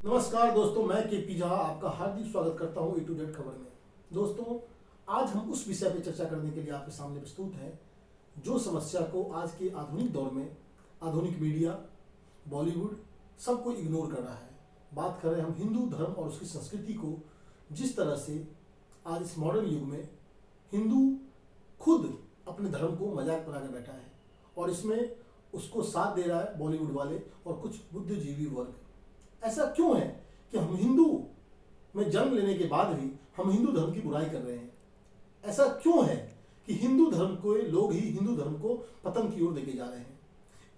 नमस्कार दोस्तों, मैं केपी झा आपका हार्दिक स्वागत करता हूं ए टू जेड खबर में। दोस्तों, आज हम उस विषय पर चर्चा करने के लिए आपके सामने प्रस्तुत हैं जो समस्या को आज के आधुनिक दौर में आधुनिक मीडिया, बॉलीवुड सबको इग्नोर कर रहा है। बात कर रहे हैं हम हिंदू धर्म और उसकी संस्कृति को। जिस तरह से आज इस मॉडर्न युग में हिंदू खुद अपने धर्म को मजाक बना कर बैठा है और इसमें उसको साथ दे रहा है बॉलीवुड वाले और कुछ बुद्धिजीवी वर्ग। ऐसा क्यों है कि हम हिंदू में जन्म लेने के बाद भी हम हिंदू धर्म की बुराई कर रहे हैं? ऐसा क्यों है कि हिंदू धर्म को लोग ही हिंदू धर्म को पतन की ओर लेके जा रहे हैं?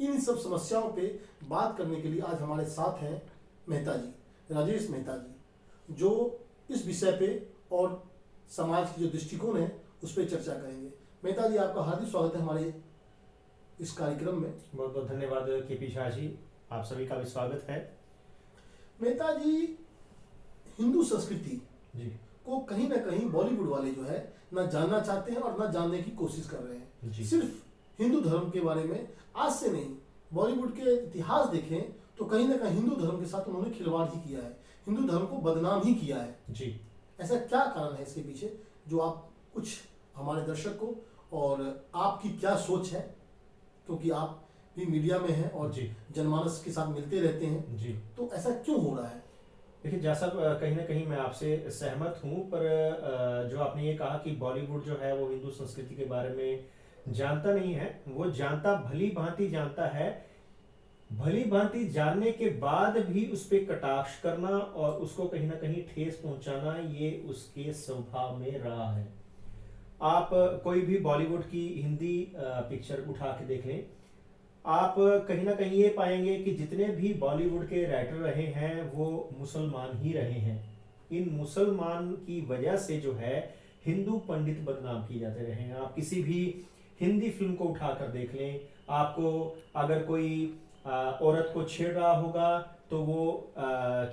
इन सब समस्याओं पे बात करने के लिए आज हमारे साथ हैं मेहता जी, राजेश मेहता जी, जो इस विषय पे और समाज की जो दृष्टिकोण है उस पर चर्चा करेंगे। मेहता जी, आपका हार्दिक स्वागत है हमारे इस कार्यक्रम में। बहुत बहुत धन्यवाद केपी झा जी, आप सभी का भी स्वागत है। मेहता जी, हिंदू संस्कृति जी को कहीं ना कहीं बॉलीवुड वाले जो है ना जानना चाहते हैं और ना जानने की कोशिश कर रहे हैं। जी। सिर्फ हिंदू धर्म के बारे में आज से नहीं, बॉलीवुड के इतिहास देखें तो कहीं ना कहीं हिंदू धर्म के साथ उन्होंने खिलवाड़ ही किया है, हिंदू धर्म को बदनाम ही किया है। जी ऐसा क्या कारण है इसके पीछे, जो आप कुछ हमारे दर्शक को और आपकी क्या सोच है, क्योंकि आप भी मीडिया में हैं और जी जनमानस के साथ मिलते रहते हैं, जी तो ऐसा क्यों हो रहा है? देखिए जहाँ साहब, कहीं ना कहीं मैं आपसे सहमत हूँ, पर जो आपने ये कहा कि बॉलीवुड जो है वो हिंदू संस्कृति के बारे में जानता नहीं है, वो जानता भली भांति जानता है। भली भांति जानने के बाद भी उस पर कटाक्ष करना और उसको कहीं ना कहीं ठेस पहुंचाना, ये उसके स्वभाव में रहा है। आप कोई भी बॉलीवुड की हिंदी पिक्चर उठा के देख लें, आप कहीं ना कहीं ये पाएंगे कि जितने भी बॉलीवुड के राइटर रहे हैं वो मुसलमान ही रहे हैं। इन मुसलमान की वजह से जो है हिंदू पंडित बदनाम किए जाते रहे हैं। आप किसी भी हिंदी फिल्म को उठाकर देख लें, आपको अगर कोई औरत को छेड़ रहा होगा तो वो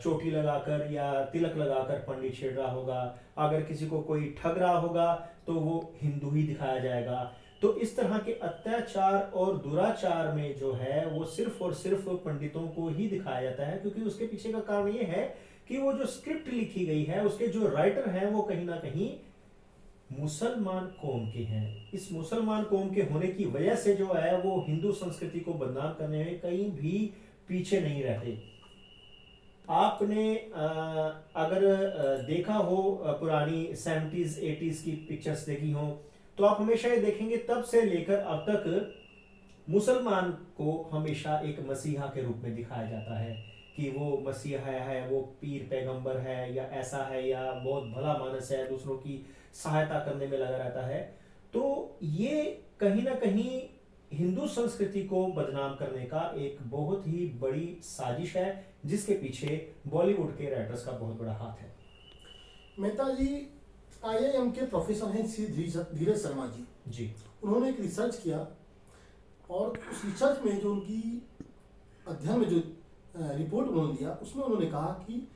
चोटी लगाकर या तिलक लगाकर पंडित छेड़ रहा होगा। अगर किसी को कोई ठग रहा होगा तो वो हिंदू ही दिखाया जाएगा। तो इस तरह के अत्याचार और दुराचार में जो है वो सिर्फ और सिर्फ पंडितों को ही दिखाया जाता है, क्योंकि उसके पीछे का कारण ये है कि वो जो स्क्रिप्ट लिखी गई है उसके जो राइटर हैं वो कहीं ना कहीं मुसलमान कौम के हैं। इस मुसलमान कौम के होने की वजह से जो है वो हिंदू संस्कृति को बदनाम करने में कहीं भी पीछे नहीं रहते। आपने अगर देखा हो, पुरानी 70s 80s की पिक्चर्स देखी हो, तो आप हमेशा ये देखेंगे तब से लेकर अब तक मुसलमान को हमेशा एक मसीहा के रूप में दिखाया जाता है कि वो मसीहा है, वो पीर पैगंबर है, या ऐसा है, या बहुत भला मानस है, दूसरों की सहायता करने में लगा रहता है। तो ये कहीं ना कहीं हिंदू संस्कृति को बदनाम करने का एक बहुत ही बड़ी साजिश है, जिसके पीछे बॉलीवुड के राइटर्स का बहुत बड़ा हाथ है। मेहता जी, IIM के प्रोफेसर हैं श्री धीरज शर्मा जी। जी उन्होंने एक रिसर्च किया और उस रिसर्च में जो उनकी अध्ययन में जो रिपोर्ट उन्होंने दिया उसमें उन्होंने कहा कि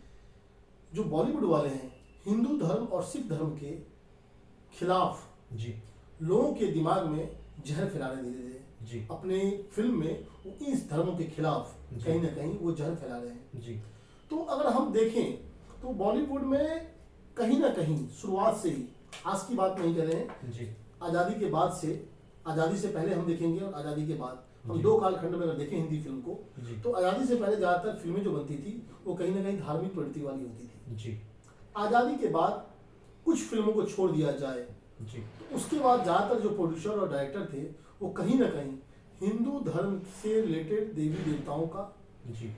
जो बॉलीवुड वाले हैं हिंदू धर्म और सिख धर्म के खिलाफ जी लोगों के दिमाग में जहर फैलाने दे रहे हैं। जी अपने फिल्म में वो इस धर्मों के खिलाफ कहीं ना कहीं वो जहर फैला रहे हैं। जी तो अगर हम देखें तो बॉलीवुड में कहीं ना कहीं शुरुआत से ही, आज की बात नहीं कर रहे हैं, जी आज़ादी के बाद से, आज़ादी से पहले हम देखेंगे और आज़ादी के बाद, हम दो कालखंड में अगर देखें हिंदी फिल्म को, तो आज़ादी से पहले ज़्यादातर फिल्में जो बनती थी वो कहीं ना कहीं धार्मिक प्रवृत्ति वाली होती थी। जी आज़ादी के बाद कुछ फिल्मों को छोड़ दिया जाए जी तो उसके बाद ज़्यादातर जो प्रोड्यूसर और डायरेक्टर थे वो कहीं ना कहीं हिंदू धर्म से रिलेटेड देवी देवताओं का जी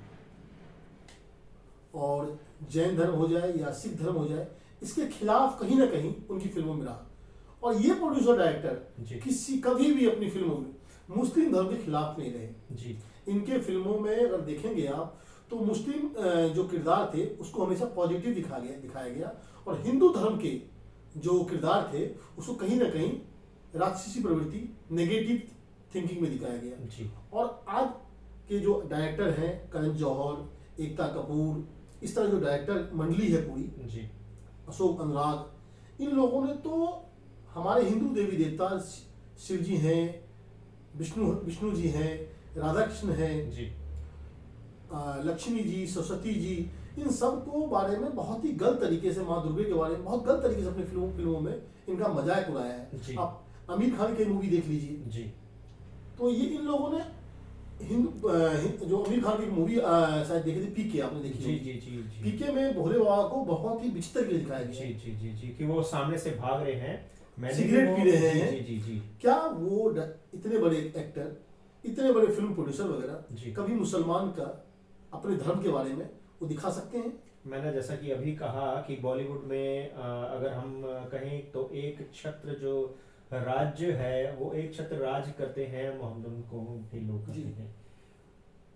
और जैन धर्म हो जाए या सिख धर्म हो जाए, इसके खिलाफ कहीं ना कहीं उनकी फिल्मों में रहा। और ये प्रोड्यूसर डायरेक्टर किसी कभी भी अपनी फिल्मों में मुस्लिम धर्म के खिलाफ नहीं रहे। जी इनके फिल्मों में अगर देखेंगे आप तो मुस्लिम जो किरदार थे उसको हमेशा पॉजिटिव दिखाया गया और हिंदू धर्म के जो किरदार थे उसको कहीं ना कहीं राक्षसी प्रवृत्ति, नेगेटिव थिंकिंग में दिखाया गया। जी और आज के जो डायरेक्टर हैं, करण जौहर, एकता कपूर, इस तरह जो डायरेक्टर मंडली है पूरी, जी अशोक अनुराग, इन लोगों ने तो हमारे हिंदू देवी देवता शिव जी हैं, विष्णु जी हैं, राधा कृष्ण हैं, जी लक्ष्मी जी, सरस्वती जी, इन सब को बारे में बहुत ही गलत तरीके से माँ दुर्गे के बारे में बहुत गलत तरीके से अपनी फिल्मों में इनका मजाक उड़ाया है। आप आमिर खान की मूवी देख लीजिए जी। तो ये इन लोगों ने जो आमिर खान की मूवी शायद देखी थी पीके, आपने देखी जी जी जी जी। पीके में भोले बाबा को बहुत ही विचित्र तरीके से दिखाया गया जी जी जी जी कि वो सामने से भाग रहे हैं, सिगरेट पी रहे हैं। जी जी जी। क्या वो इतने बड़े एक्टर, इतने बड़े फिल्म प्रोड्यूसर वगैरह कभी मुसलमान का अपने धर्म के बारे में वो दिखा सकते हैं? मैंने जैसा कि अभी कहा कि बॉलीवुड में अगर हम कहें तो एक छत्र जो राज्य है वो एक छत्र राज करते हैं मोहम्मदन को भी लोग करते हैं।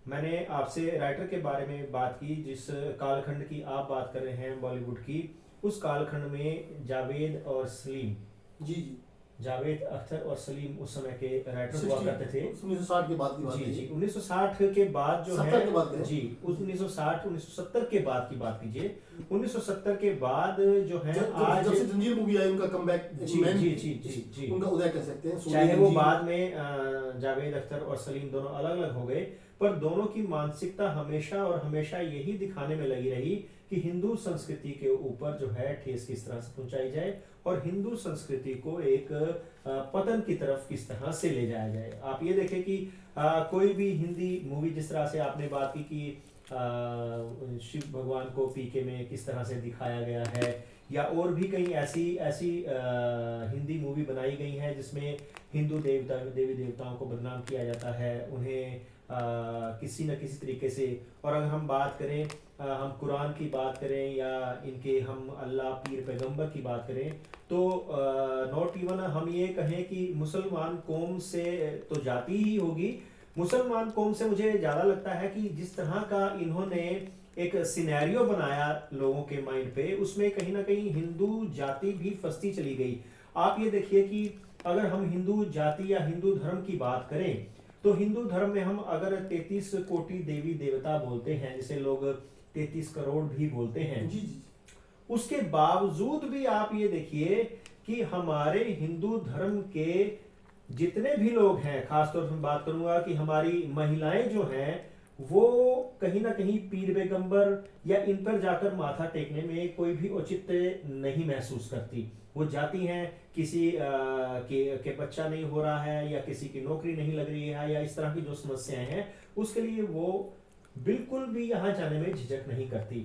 मैंने आपसे राइटर के बारे में बात की, जिस कालखंड की आप बात कर रहे हैं बॉलीवुड की, उस कालखंड में जावेद और सलीम, जी जी, जावेद अख्तर और सलीम उस समय के राइटर हुआ करते थे। 1960 के बाद की बात जी है। जी 1960 के बाद जो 70 है के बाद जी 1960 1970 के बाद की बात कीजिए। 1970 के बाद जो है आज जब से जंजीर मूवी आई उनका कमबैक, जी जी जी जी जी उनका उदय कह सकते हैं। चाहे वो बाद में जावेद अख्तर और सलीम दोनों अलग अलग हो गए, पर दोनों की मानसिकता हमेशा और हमेशा यही दिखाने में लगी रही कि हिंदू संस्कृति के ऊपर जो है ठेस किस तरह से पहुंचाई जाए और हिंदू संस्कृति को एक पतन की तरफ किस तरह से ले जाया जाए। आप ये देखें कि कोई भी हिंदी मूवी, जिस तरह से आपने बात की कि शिव भगवान को पीके में किस तरह से दिखाया गया है, या और भी कई ऐसी ऐसी हिंदी मूवी बनाई गई हैं जिसमें हिंदू देवी देवताओं को बदनाम किया जाता है, उन्हें किसी न किसी तरीके से। और अगर हम बात करें, हम कुरान की बात करें या इनके हम अल्लाह पीर पैगंबर की बात करें, तो नॉट इवन हम ये कहें कि मुसलमान कौम से तो जाती ही होगी, मुसलमान कौम से मुझे ज़्यादा लगता है कि जिस तरह का इन्होंने एक सिनेरियो बनाया लोगों के माइंड पे, उसमें कहीं ना कहीं हिंदू जाति भी फंसती चली गई। आप ये देखिए कि अगर हम हिंदू जाति या हिंदू धर्म की बात करें तो हिंदू धर्म में हम अगर 33 कोटि देवी देवता बोलते हैं, जिसे लोग 33 करोड़ भी बोलते हैं, जी जी, उसके बावजूद भी आप ये देखिए कि हमारे हिंदू धर्म के जितने भी लोग हैं, खासतौर पर बात करूंगा कि हमारी महिलाएं जो हैं वो कहीं ना कहीं पीर पैगंबर या इन पर जाकर माथा टेकने में कोई भी औचित्य नहीं महसूस करती। वो जाती हैं, किसी के बच्चा नहीं हो रहा है या किसी की नौकरी नहीं लग रही है या इस तरह की जो समस्याएं हैं, उसके लिए वो बिल्कुल भी यहाँ जाने में झिझक नहीं करती।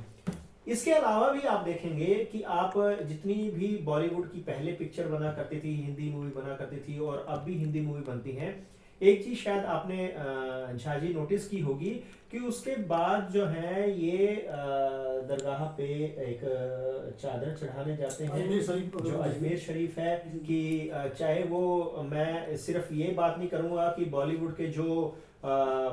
इसके अलावा भी आप देखेंगे कि आप जितनी भी बॉलीवुड की पहले पिक्चर बना करती थी, हिंदी मूवी बना करती थी और अब भी हिंदी मूवी बनती हैं, एक चीज शायद आपने झाजी नोटिस की होगी कि उसके बाद जो है ये दरगाह पे एक चादर चढ़ाने जाते हैं जो अजमेर शरीफ है, कि चाहे वो, मैं सिर्फ ये बात नहीं करूंगा कि बॉलीवुड के जो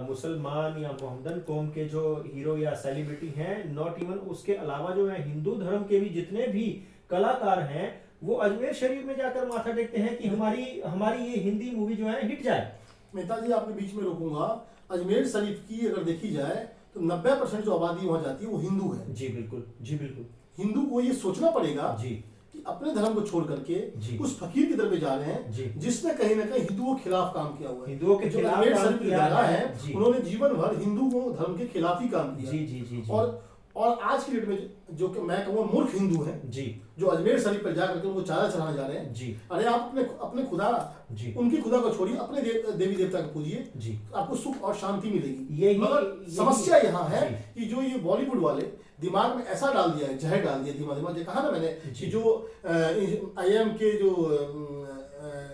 मुसलमान या मोहम्मदन कौम के जो हीरो या सेलिब्रिटी हैं, नॉट इवन उसके अलावा जो है हिंदू धर्म के भी जितने भी कलाकार हैं वो अजमेर शरीफ में जाकर माथा टेकते हैं कि हमारी ये हिंदी मूवी जो है हिट जाए। मेहता जी, आपके बीच में रोकूंगा। अजमेर शरीफ की अगर देखी जाए तो 90% जो आबादी वहां जाती है वो हिंदू है। जी बिल्कुल, जी बिल्कुल। हिंदू को ये सोचना पड़ेगा जी कि अपने धर्म को छोड़ करके उस फकीर की तरफ में जा रहे हैं जिसने कहीं ना कहीं हिंदुओं के खिलाफ काम किया हुआ है। हिंदुओं के खिलाफ काम किया है, उन्होंने जीवन भर हिंदू धर्म के खिलाफ ही काम किया। जी जी जी जी। और आज की डेट में जो कि मैं कहूँगा मूर्ख हिंदू हैं जी, जो अजमेर शरीफ पर जाकर के उनको चादर चढ़ाने जा रहे हैं। जी, अरे आप अपने खुदा जी, उनकी खुदा को छोड़िए, अपने देवी देवता को पूजिए जी, आपको सुख और शांति मिलेगी। मगर समस्या यहाँ है कि जो ये बॉलीवुड वाले दिमाग में ऐसा डाल दिया है, जहर डाल दिया दिमाग में। कहा ना मैंने कि जो IIM के जो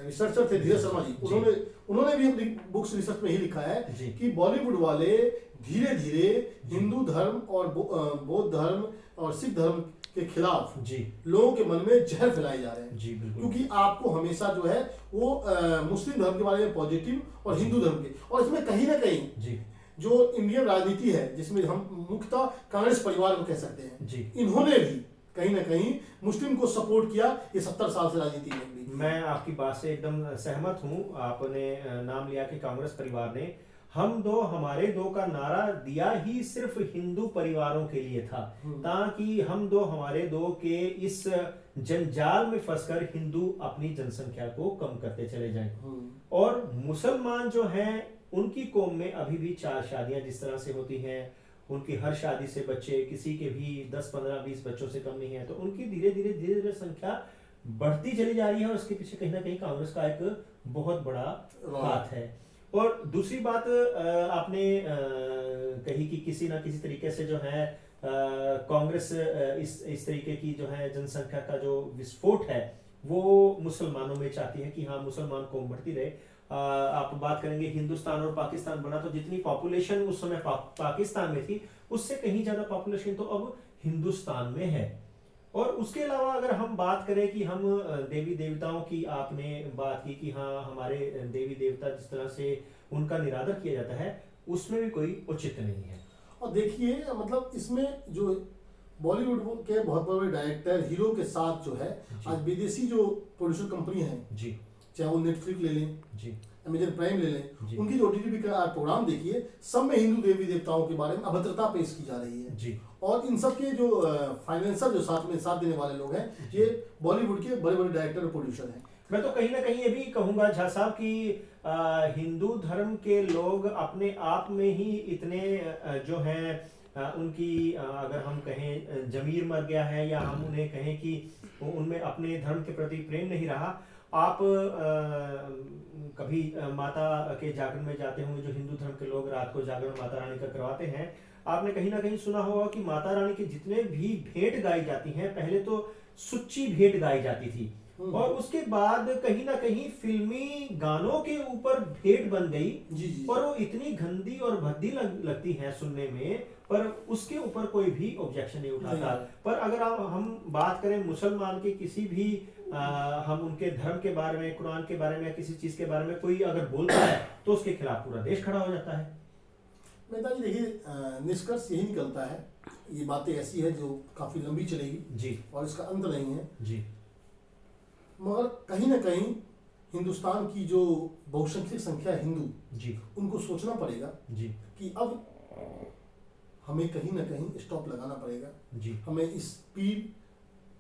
रिसर्चर थे धीरज शर्मा जी, उन्होंने भी अपनी बुक्स रिसर्च में ही लिखा है कि बॉलीवुड वाले धीरे धीरे हिंदू धर्म और बौद्ध धर्म और सिख धर्म के खिलाफ लोगों के मन में जहर फैलाए जा रहे हैं। क्योंकि आपको हमेशा जो है वो मुस्लिम धर्म के बारे में पॉजिटिव और हिंदू धर्म के, और इसमें कहीं ना कहीं जो इंडियन राजनीति है जिसमें हम मुख्यतः कांग्रेस परिवार को कह सकते हैं, इन्होंने भी कहीं ना कहीं मुस्लिम को सपोर्ट किया ये 70 साल से राजनीति में भी। मैं आपकी बात से एकदम सहमत हूं। आपने नाम लिया कि कांग्रेस परिवार ने हम दो हमारे दो का नारा दिया ही सिर्फ हिंदू परिवारों के लिए था, ताकि हम दो हमारे दो के इस जंजाल में फंसकर हिंदू अपनी जनसंख्या को कम करते चले जाएं। और मुसलमान जो हैं उनकी कौम में अभी भी 4 शादियां जिस तरह से होती हैं, उनकी हर शादी से बच्चे, किसी के भी 10 15 20 बच्चों से कम नहीं है, तो उनकी धीरे धीरे संख्या बढ़ती चली जा रही है और उसके पीछे कहीं ना कहीं कांग्रेस का एक बहुत बड़ा हाथ है। और दूसरी बात आपने कही कि किसी ना किसी तरीके से जो है कांग्रेस इस तरीके की जो है जनसंख्या का जो विस्फोट है वो मुसलमानों में चाहती है कि हाँ मुसलमान कौम बढ़ती रहे। आप बात करेंगे हिंदुस्तान और पाकिस्तान बना तो जितनी पॉपुलेशन उस समय पाकिस्तान में थी उससे कहीं ज्यादा पॉपुलेशन तो अब हिंदुस्तान में है। और उसके अलावा अगर हम बात करें कि हम देवी देवताओं की, आपने बात की कि हाँ हमारे देवी देवता जिस तरह से उनका निरादर किया जाता है उसमें भी कोई औचित्य नहीं है। और देखिए मतलब इसमें जो बॉलीवुड के बहुत बड़े डायरेक्टर हीरो के साथ जो है आज विदेशी जो प्रोड्यूसर कंपनी है जी, चाहे वो नेटफ्लिक्स ले लें जी, अमेजन प्राइम ले लें, जी, उनकी जो ओटीटी प्रोग्राम देखिए सब में हिंदू देवी देवताओं के बारे में अभद्रता पेश की जा रही है जी, और इन सब के जो फाइनेंसर जो साथ देने वाले लोग हैं ये बॉलीवुड के बड़े बड़े डायरेक्टर और प्रोड्यूसर हैं। मैं तो कहीं ना कहीं ये भी कहूंगा झा साहब कि हिंदू धर्म के लोग अपने आप में ही इतने जो है उनकी अगर हम कहें जमीर मर गया है या हम उन्हें कहें कि उनमें अपने धर्म के प्रति प्रेम नहीं रहा। आप कभी माता के जागरण में जाते होंगे, जो हिंदू धर्म के लोग रात को जागरण माता रानी का करवाते हैं, आपने कहीं ना कहीं सुना होगा कि माता रानी के जितने भी भेंट गाई जाती हैं पहले तो सुच्ची भेंट गाई जाती थी और उसके बाद कहीं ना कहीं फिल्मी गानों के ऊपर भेंट बन गई जी। और वो इतनी गंदी और भद्दी लगती है सुनने में, पर उसके ऊपर कोई भी ऑब्जेक्शन नहीं उठाता। पर अगर हम बात करें मुसलमान के किसी भी हम उनके धर्म के बारे में, कुरान के बारे में, किसी चीज के बारे में कोई अगर बोलता है तो उसके खिलाफ पूरा देश खड़ा हो जाता है। मेहता जी देखिए निष्कर्ष यही निकलता है, ये बातें ऐसी है जो काफी लंबी चलेगी जी और इसका अंत नहीं है जी, मगर कहीं ना कहीं हिंदुस्तान की जो बहुसंख्यक संख्या है हिंदू जी, उनको सोचना पड़ेगा जी, कि अब हमें कहीं ना कहीं स्टॉप लगाना पड़ेगा। जी, हमें इस पीर,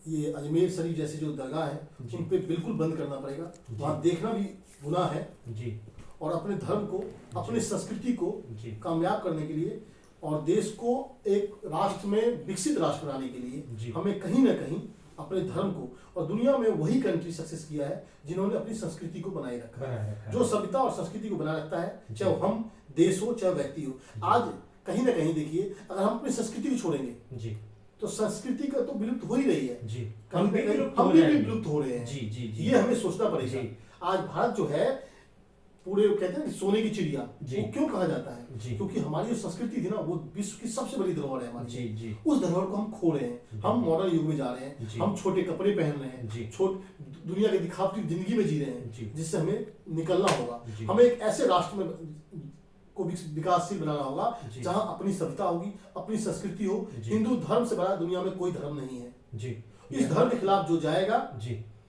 ये अजमेर शरीफ जैसे जो दरगाह है उन पे बिल्कुल बंद करना पड़ेगा, वहाँ देखना भी गुनाह है जी, और अपने धर्म को, अपनी संस्कृति को जी, कामयाब करने के लिए और देश को एक राष्ट्र में विकसित राष्ट्र बनाने के लिए हमें कहीं ना कहीं अपने धर्म को, और दुनिया में वही कंट्री सक्सेस किया है जिन्होंने अपनी संस्कृति को बनाए रखा है, जो सभ्यता और संस्कृति को बनाए रखता है, चाहे हम देश हो चाहे व्यक्ति हो। आज कहीं ना कहीं देखिए अगर हम अपनी संस्कृति को छोड़ेंगे जी, तो संस्कृति का तो विलुप्त हो ही रही है जी, हम भी विलुप्त हो रहे हैं। जी, जी, जी, ये हमें सोचना पड़ेगा। आज भारत जो है पूरे कहते हैं सोने की चिड़िया, वो क्यों कहा जाता है? क्योंकि हमारी जो संस्कृति थी ना वो विश्व की सबसे बड़ी धरोहर है हमारी। जी, उस धरोहर को हम खो रहे हैं। हम मॉडर्न युग में जा रहे हैं, हम छोटे कपड़े पहन रहे हैं, दुनिया के दिखावटी जिंदगी में जी रहे हैं, जिससे हमें निकलना होगा। हमें एक ऐसे राष्ट्र में को विकासशील बनाना होगा जहां अपनी सभ्यता होगी, अपनी संस्कृति हो। हिंदू धर्म से बड़ा दुनिया में कोई धर्म नहीं है। इस धर्म के खिलाफ जो जाएगा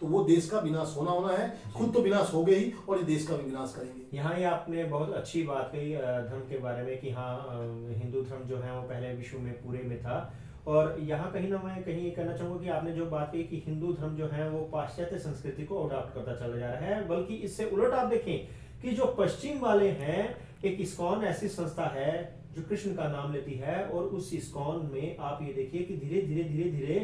तो वो देश का विनाश होना है, खुद तो विनाश हो गए ही और ये देश का भी विनाश करेंगे। यहाँ ये आपने बहुत अच्छी बात कही धर्म के बारे में कि हाँ हिंदू धर्म जो है वो पहले विश्व में पूरे में था। और यहाँ कहीं ना मैं कहीं कहना चाहूँगा कि आपने जो बात कही कि हिंदू धर्म जो है वो पाश्चात्य संस्कृति को अडॉप्ट करता चला जा रहा है, बल्कि इससे उलट आप देखें कि जो पश्चिम वाले हैं, एक इस्कॉन ऐसी संस्था है जो कृष्ण का नाम लेती है और उस इस्कॉन में आप ये देखिए कि धीरे धीरे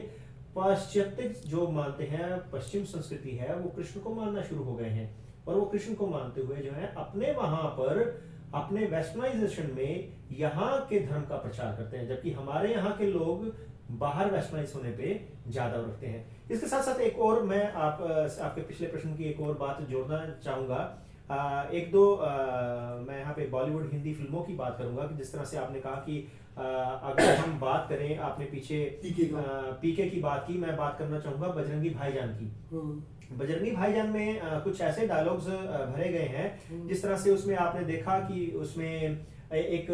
पाश्चात्य जो मानते हैं पश्चिम संस्कृति है वो कृष्ण को मानना शुरू हो गए हैं और वो कृष्ण को मानते हुए जो है अपने वहां पर अपने वेस्टर्नाइजेशन में यहाँ के धर्म का प्रचार करते हैं, जबकि हमारे यहाँ के लोग बाहर वेस्टर्नाइज होने पे ज्यादा रखते हैं। इसके साथ साथ एक और मैं आपके पिछले प्रश्न की एक और बात जोड़ना चाहूंगा। एक दो मैं यहाँ पे बॉलीवुड हिंदी फिल्मों की बात करूंगा कि जिस तरह से आपने कहा कि अगर हम बात करें, आपने पीछे पीके की बात की, मैं बात करना चाहूंगा बजरंगी भाईजान की। बजरंगी भाईजान में कुछ ऐसे डायलॉग्स भरे गए हैं जिस तरह से उसमें आपने देखा कि उसमें एक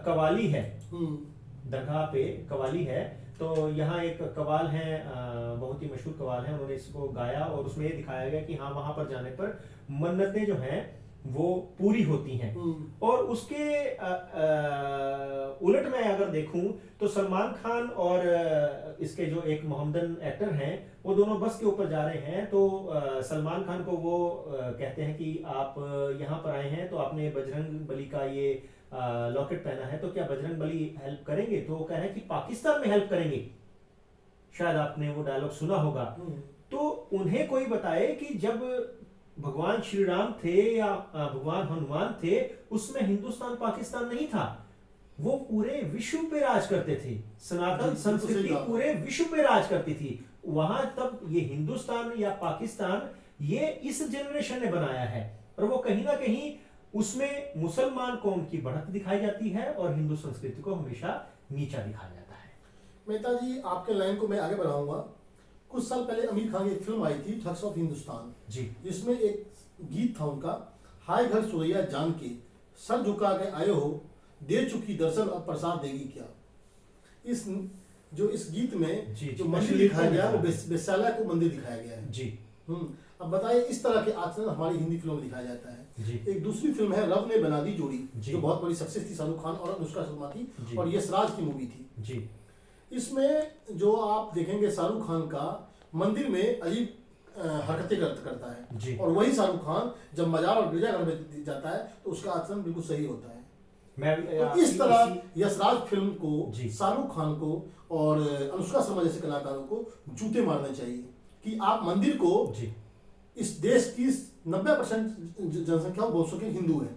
कवाली है, दरगाह पे कवाली है, तो यहाँ एक कवाल है, बहुत ही मशहूर कवाल है, उन्होंने इसको गाया और उसमें ये दिखाया गया कि हाँ वहां पर जाने पर मन्नतें जो हैं वो पूरी होती हैं। और उसके उलट मैं अगर देखूं तो सलमान खान और इसके जो एक मोहम्मदन एक्टर हैं वो दोनों बस के ऊपर जा रहे हैं, तो सलमान खान को वो कहते हैं कि आप यहाँ पर आए हैं तो आपने बजरंग बली का ये लॉकेट पहना है, तो क्या बजरंग बली हेल्प करेंगे? तो वो कह रहे हैं कि पाकिस्तान में हेल्प करेंगे। शायद आपने वो डायलॉग सुना होगा। तो उन्हें कोई बताए कि जब भगवान श्री राम थे या भगवान हनुमान थे, उसमें हिंदुस्तान पाकिस्तान नहीं था, वो पूरे विश्व पे राज करते थे। सनातन संस्कृति पूरे विश्व पे राज करती थी। वहां तब ये हिंदुस्तान या पाकिस्तान ये इस जनरेशन ने बनाया है, और वो कहीं ना कहीं उसमें मुसलमान कौम की बढ़त दिखाई जाती है और हिंदू संस्कृति को हमेशा नीचा दिखाया जाता है। मेहता जी, आपके लाइन को मैं आगे बढ़ाऊंगा। कुछ साल पहले आमिर खान की एक फिल्म आई थी ठग्स ऑफ हिंदुस्तान जी, जिसमें एक गीत था उनका, हाय घर सुरैया जान के सर झुका के आए हो, दे चुकी दर्शन अब प्रसाद देगी क्या। इस गीत में जी, जो मंदिर दिखाया गया है वो वेश्यालय को मंदिर दिखाया गया है जी। अब बताइए, इस तरह के आचरण हमारी हिंदी फिल्मों में दिखाया जाता है। जी। एक दूसरी फिल्म है रब ने बना दी जोड़ी, जी। जो बहुत बड़ी सक्सेस थी, शाहरुख खान और अनुष्का शर्मा जी। की, और यश राज की मूवी थी जी। इसमें जो आप देखेंगे शाहरुख खान का मंदिर में अजीब हरकतें करता है जी। और वही शाहरुख खान जब मजार और गिरजाघर में जाता है तो उसका आचरण बिल्कुल सही होता है। तो इस तरह यशराज फिल्म को, शाहरुख खान को और अनुष्का शर्मा जैसे कलाकारों को जूते मारने चाहिए कि आप मंदिर को, इस देश की 90% जनसंख्या बोल सके हिंदू है,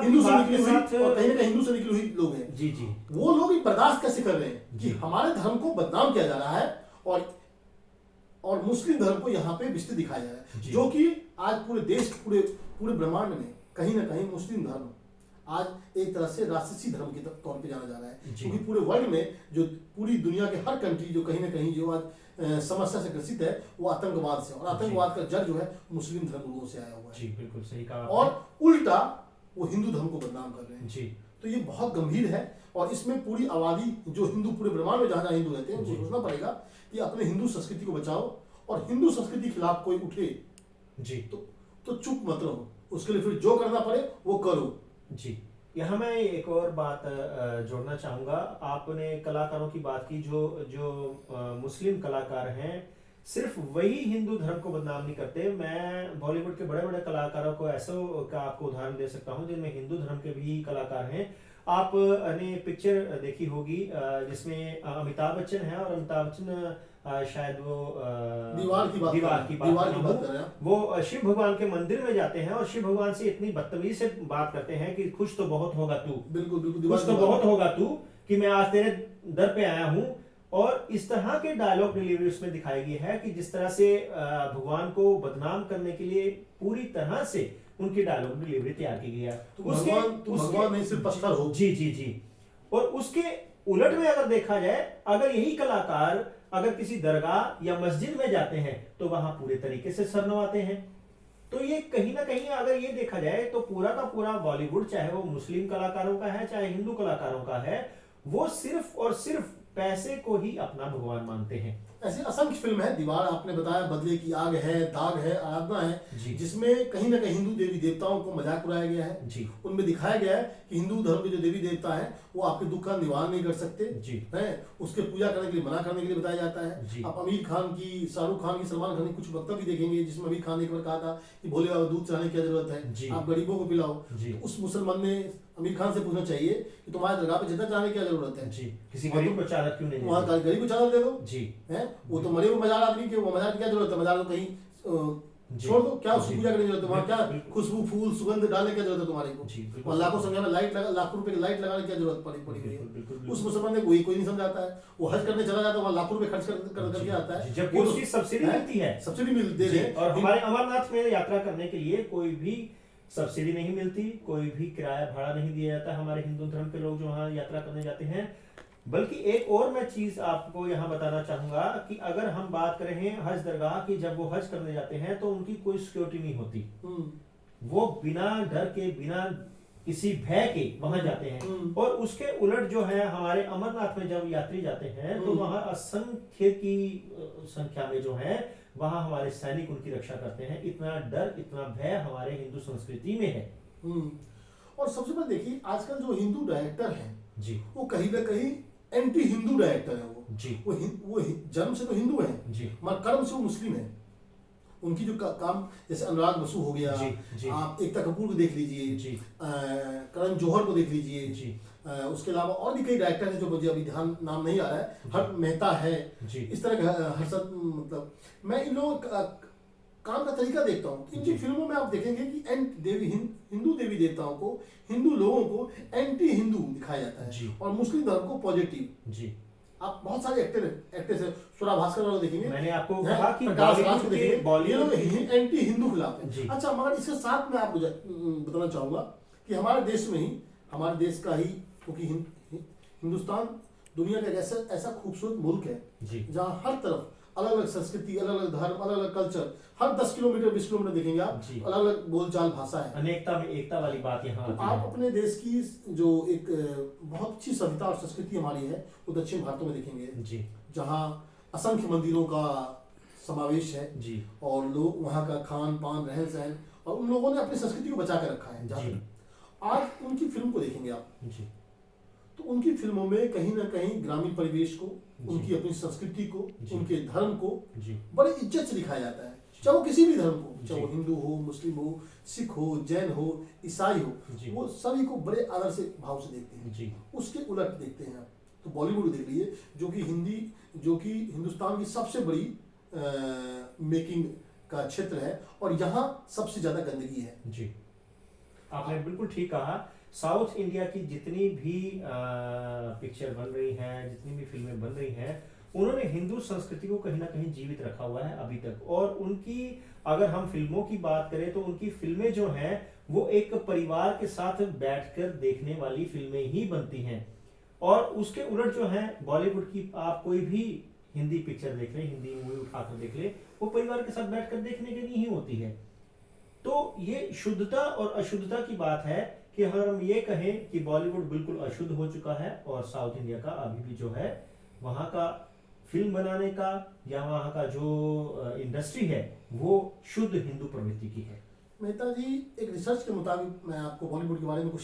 हिंदू से निकली हुई और कहीं ना कहीं हिंदू से निकली हुई लोग हैं। जी जी। वो लोग ये बर्दाश्त कैसे कर रहे हैं कि हमारे धर्म को बदनाम किया जा रहा है और मुस्लिम धर्म को यहाँ पे विस्तृत दिखाया जा रहा है, जो कि आज पूरे देश, पूरे ब्रह्मांड में कहीं ना कहीं मुस्लिम धर्म आज एक तरह से राक्षसी धर्म के तौर पे जाना जा रहा है, क्योंकि पूरे वर्ल्ड में जो पूरी दुनिया के हर कंट्री जो कहीं ना कहीं जो आज समस्या से ग्रसित है वो आतंकवाद से, और आतंकवाद का जड़ जो है मुस्लिम धर्म लोगों से आया हुआ है। जी, बिल्कुल सही कहा। और उल्टा वो हिंदू धर्म को बदनाम कर रहे हैं। जी। तो ये बहुत गंभीर है और इसमें पूरी आबादी जो हिंदू, पूरे ब्रह्मांड में जहाँ हिंदू रहते हैं उनको सोचना पड़ेगा कि अपने हिंदू संस्कृति को बचाओ, और हिंदू संस्कृति के खिलाफ कोई उठे जी तो चुप मत रहो, उसके लिए फिर जो करना पड़े वो करो। जी। यहाँ मैं एक और बात जोड़ना चाहूँगा। आपने कलाकारों की बात की, जो मुस्लिम कलाकार हैं सिर्फ वही हिंदू धर्म को बदनाम नहीं करते। मैं बॉलीवुड के बड़े बड़े कलाकारों को ऐसा का आपको उदाहरण दे सकता हूँ जिनमें हिंदू धर्म के भी कलाकार हैं। आपने पिक्चर देखी होगी जिसमें अमिताभ बच्चन है, और अमिताभ बच्चन शायद वो दीवार की बात कर रहे हैं। वो शिव भगवान के मंदिर में जाते हैं और शिव भगवान से इतनी बदतमीजी से बात करते हैं कि खुश तो बहुत होगा तू, बिल्कुल खुश तो बहुत होगा तू कि मैं आज तेरे दर पे आया हूँ। और इस तरह के डायलॉग डिलीवरी उसमें दिखाई गई है कि जिस तरह से भगवान को बदनाम करने के लिए पूरी तरह से उनकी डायलॉग डिलीवरी तैयार की गई है। भगवान नहीं सिर्फ पत्थर हो। जी जी जी। और उसके उलट में अगर देखा जाए, अगर यही कलाकार अगर किसी दरगाह या मस्जिद में जाते हैं तो वहां पूरे तरीके से सर नवाते हैं। तो ये कहीं ना कहीं अगर ये देखा जाए तो पूरा का पूरा बॉलीवुड, चाहे वो मुस्लिम कलाकारों का है चाहे हिंदू कलाकारों का है, वो सिर्फ और सिर्फ पैसे को ही अपना भगवान मानते हैं। ऐसे असंख्य फिल्म है, दीवार आपने बताया, बदले की आग है, दाग है, आराधना है, जिसमें कहीं ना कहीं हिंदू देवी देवताओं को मजाक उड़ाया गया है। जी। उनमें दिखाया गया है कि हिंदू धर्म के जो देवी देवता हैं वो आपके दुख का निवारण नहीं कर सकते हैं, उसके पूजा करने के लिए मना करने के लिए बताया जाता है। आप आमिर खान की, शाहरुख खान की, सलमान खान की कुछ वक्तव्य देखेंगे जिसमें आमिर खान ने एक बार कहा था कि भोले बाबा दूध चढ़ाने की क्या जरूरत है, आप गरीबों को पिलाओ। तो उस मुसलमान ने आमिर खान से पूछना चाहिए कि तुम्हारे दरगाह पे जितना चढ़ाने की क्या जरूरत है, किसी गरीब को चादर क्यों नहीं, वहाँ गरीब को चादर दे दो जी है, वो तो मरे हुए मजार आदमी के, वो मजार की क्या जरूरत है, मजार तो कहीं छोड़ दो, क्या उसकी पूजा करने की जरूरत है, वहाँ क्या खुशबू फूल सुगंध डालने की जरूरत है तुम्हारे को, और लाखों संख्या में लाखों रुपए की लाइट लगाने की क्या जरूरत पड़ी हुई है। उस मुसलमान ने कोई नहीं समझाता है, वो हज करने चला जाता है, वहाँ लाखों रुपए खर्च करके आता है, जबकि उसकी सब्सिडी मिलती है, सब्सिडी मिलती है। और हमारे अमरनाथ में यात्रा करने के लिए कोई भी सब्सिडी नहीं मिलती, कोई भी किराया भाड़ा नहीं दिया जाता हमारे हिंदू धर्म के लोग जो वहाँ यात्रा करने जाते हैं। बल्कि एक और मैं चीज आपको यहाँ बताना चाहूंगा कि अगर हम बात करें हज दरगाह की, जब वो हज करने जाते हैं तो उनकी कोई सिक्योरिटी नहीं होती, वो बिना डर के, बिना किसी भय के वहां जाते हैं। और उसके उलट जो है हमारे अमरनाथ में जब यात्री जाते हैं तो वहां असंख्य की संख्या में जो है वहां हमारे सैनिक उनकी रक्षा करते हैं। इतना डर, इतना भय हमारे हिंदू संस्कृति में है। और सबसे पहले देखिए, आजकल जो हिंदू डायरेक्टर हैं जी, वो कहीं ना कहीं एंटी हिंदू डायरेक्टर है। वो जी, वो जन्म से तो हिंदू है जी, मगर कर्म से वो मुस्लिम है। उनकी जो काम, जैसे अनुराग बसु हो गया, जी जी आप एकता कपूर को देख लीजिए, जी करण जौहर को देख लीजिए, जी उसके अलावा और भी कई डायरेक्टर हैं जो मुझे अभी ध्यान नाम नहीं आ रहा है, हर मेहता है, जी इस तरह का हर्षद, मतलब मैं इन लोगों का काम का तरीका देखता हूँ। इनकी जी। फिल्मों में आप देखेंगे कि हिंदू देवी देवताओं को, हिंदू लोगों को एंटी हिंदू दिखाया जाता जी। है और मुस्लिम धर्म को पॉजिटिव। जी आप बहुत सारे एक्टर्स हैं, सुरा भास्कर वालों को देखेंगे, मैंने आपको हैं, कहा कि प्रकाश राज को बॉलीवुड के देखेंगे, ये लोग बॉलीवुड एंटी हिंदू खिलाफ जी। है। अच्छा, मगर इसके साथ में आपको बताना चाहूंगा कि हमारे देश में ही, हमारे देश का ही, क्योंकि हिंदुस्तान दुनिया का एक ऐसा खूबसूरत मुल्क है जी जहाँ हर तरफ अलग अलग संस्कृति, अलग अलग धर्म, अलग अलग कल्चर, हर 10 किलोमीटर 20 किलोमीटर देखेंगे आप, जी। अलग अलग बोलचाल भाषा है। अनेकता में एकता वाली बात यहाँ तो आती आप है। अपने देश की जो एक बहुत अच्छी सभ्यता और संस्कृति हमारी है, वो दक्षिण भारत में देखेंगे, जी जहाँ असंख्य मंदिरों का समावेश है जी और लोग वहाँ का खान पान, रहन सहन, और उन लोगों ने अपनी संस्कृति को बचा कर रखा है। जहाँ जी। तक आज उनकी फिल्म को देखेंगे आप, जी तो उनकी फिल्मों में कहीं ना कहीं ग्रामीण परिवेश को, जी। उनकी अपनी संस्कृति को, जी। उनके धर्म को जी बड़े इज्जत से दिखाया जाता है, चाहे वो किसी भी धर्म को, चाहे जी। वो हिंदू हो, मुस्लिम हो, सिख हो, जैन हो, ईसाई हो, जी। वो सभी को बड़े आदर से, भाव से देखते हैं। जी उसके उलट देखते हैं आप तो बॉलीवुड देख लीजिए, जो कि हिंदुस्तान की सबसे बड़ी मेकिंग का क्षेत्र है, और यहाँ सबसे ज्यादा गंदगी है। जी आपने बिल्कुल ठीक कहा। साउथ इंडिया की जितनी भी पिक्चर बन रही हैं, जितनी भी फिल्में बन रही हैं, उन्होंने हिंदू संस्कृति को कहीं ना कहीं जीवित रखा हुआ है अभी तक। और उनकी अगर हम फिल्मों की बात करें तो उनकी फिल्में जो हैं वो एक परिवार के साथ बैठकर देखने वाली फिल्में ही बनती हैं। और उसके उलट जो है बॉलीवुड की, आप कोई भी हिंदी पिक्चर देख ले, हिंदी मूवी उठाकर देख ले, वो परिवार के साथ बैठकर देखने के लिए ही होती है। तो ये शुद्धता और अशुद्धता की बात है कि अगर हम ये कहें कि बॉलीवुड बिल्कुल अशुद्ध हो चुका है और साउथ इंडिया का अभी भी जो है वहाँ का फिल्म बनाने का या वहाँ का जो इंडस्ट्री है वो शुद्ध हिंदू प्रवृत्ति की है। मेहता जी, एक रिसर्च के मुताबिक मैं आपको बॉलीवुड के बारे में कुछ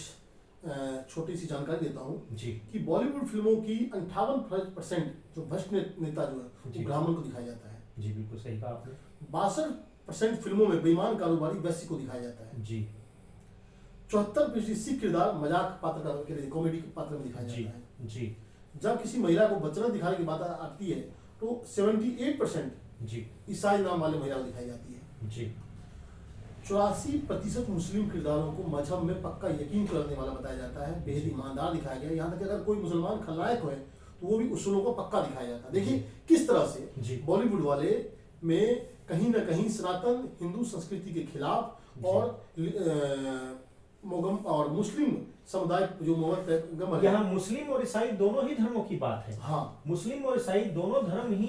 छोटी सी जानकारी देता हूँ जी कि बॉलीवुड फिल्मों की 58% जो भ्रष्ट नेता जो है जी। वो ब्राह्मण को दिखाया जाता है। जी बिल्कुल सही कहा आपने। 62% फिल्मों में बेईमान कारोबारी वैश्य को दिखाया जाता है। जी 74% सिख किरदार मजाक पात्र के लिए, कॉमेडी पात्र में दिखाया जी जाता है। जी जब किसी महिला को बचना दिखाने की बात आती है तो 78% जी ईसाई नाम वाले महिला को दिखाई जाती है। जी 84% मुस्लिम किरदारों को मजहब में पक्का यकीन करने वाला बताया जाता है, बेहद ईमानदार दिखाया गया है। यहाँ तक कि अगर कोई मुसलमान खलनायक है तो वो भी उसूलों को पक्का दिखाया जाता है। देखिए किस तरह से जी। बॉलीवुड वाले में कहीं ना कहीं सनातन हिंदू संस्कृति के खिलाफ और मोगम और मुस्लिम समुदाय जो मोहम्मद है, यहाँ मुस्लिम और ईसाई दोनों ही धर्मों की बात है। हाँ, मुस्लिम और ईसाई दोनों धर्म ही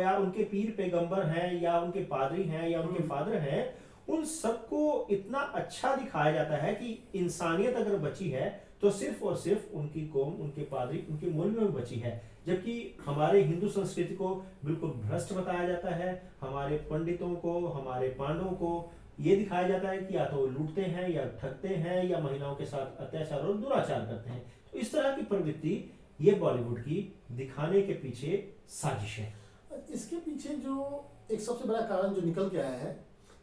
या उनके पीर पैगंबर हैं या उनके पादरी हैं या उनके फादर हैं, उन सबको इतना अच्छा दिखाया जाता है कि इंसानियत अगर बची है तो सिर्फ और सिर्फ उनकी कौम, उनके पादरी, उनके मूल में बची है। जबकि हमारे हिंदू संस्कृति को बिल्कुल भ्रष्ट बताया जाता है। हमारे पंडितों को, हमारे पांडवों को ये दिखाया जाता है कि या तो लूटते हैं या ठगते हैं या महिलाओं के साथ अत्याचार और दुराचार करते हैं। तो इस तरह की प्रवृत्ति ये बॉलीवुड की दिखाने के पीछे साजिश है। इसके पीछे जो एक सबसे बड़ा कारण जो निकल के आया है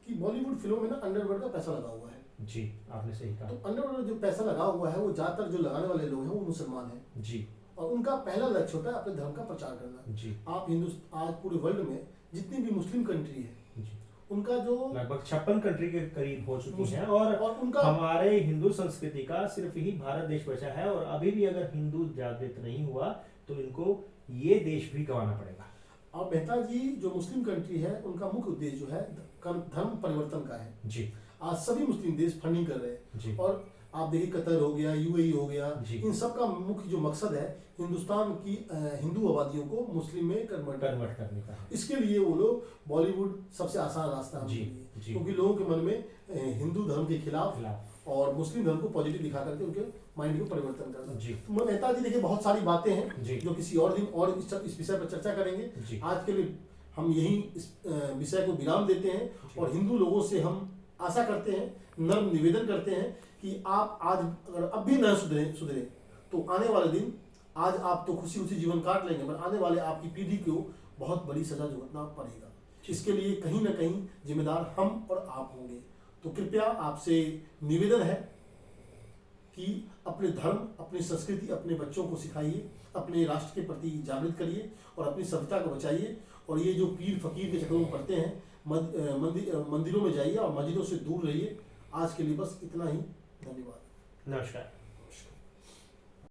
कि बॉलीवुड फिल्मों में ना अंडरवर्ल्ड का पैसा लगा हुआ है। जी आपने सही कहा। तो अंडरवर्ल्ड जो पैसा लगा हुआ है वो ज्यादातर जो लगाने वाले लोग हैं वो मुसलमान हैं जी और उनका पहला लक्ष्य होता है अपने धर्म का प्रचार करना। जी आप आज पूरे वर्ल्ड में जितनी भी मुस्लिम कंट्री है जी उनका जो लगभग 56 कंट्री के करीब हो चुकी हैं और उनका हमारे हिंदू संस्कृति का सिर्फ ही भारत देश बचा है। और अभी भी अगर हिंदू जागृत नहीं हुआ तो इनको ये देश भी गंवाना पड़ेगा। और मेहता जी, जो मुस्लिम कंट्री है उनका मुख्य उद्देश्य जो है धर्म परिवर्तन का है। जी आज सभी मुस्लिम देश फंडिंग कर रहे हैं जी और आप देखिए कतर हो गया, यूएई हो गया, जी। इन सब का मुख्य जो मकसद है हिंदुस्तान की हिंदू आबादियों को मुस्लिम में कन्वर्ट करने का है। इसके लिए वो लोग बॉलीवुड सबसे आसान रास्ता है उनके जी, लिए, जी। क्योंकि लोगों के मन में हिंदू धर्म के खिलाफ और मुस्लिम धर्म को पॉजिटिव दिखा करके उनके माइंड को परिवर्तन करना। जी तो मेहता जी देखिए बहुत सारी बातें हैं जी जो किसी और दिन और इस विषय पर चर्चा करेंगे। जी आज के लिए हम यही इस विषय को विराम देते हैं और हिंदू लोगों से हम आशा करते हैं, नर्म निवेदन करते हैं कि आप आज अगर अब भी न सुधरे तो आने वाले दिन, आज आप तो खुशी खुशी जीवन काट लेंगे पर आने वाले आपकी पीढ़ी को बहुत बड़ी सजा भुगतना पड़ेगा। इसके लिए कहीं ना कहीं जिम्मेदार हम और आप होंगे। तो कृपया आपसे निवेदन है कि अपने धर्म, अपनी संस्कृति अपने बच्चों को सिखाइए, अपने राष्ट्र के प्रति जागृत करिए और अपनी सभ्यता को बचाइए। और ये जो पीर फकीर के चक्रों में पड़ते हैं, मंदिरों में जाइए और मस्जिदों से दूर रहिए। आज के लिए बस इतना ही। धन्यवाद। नमस्कार।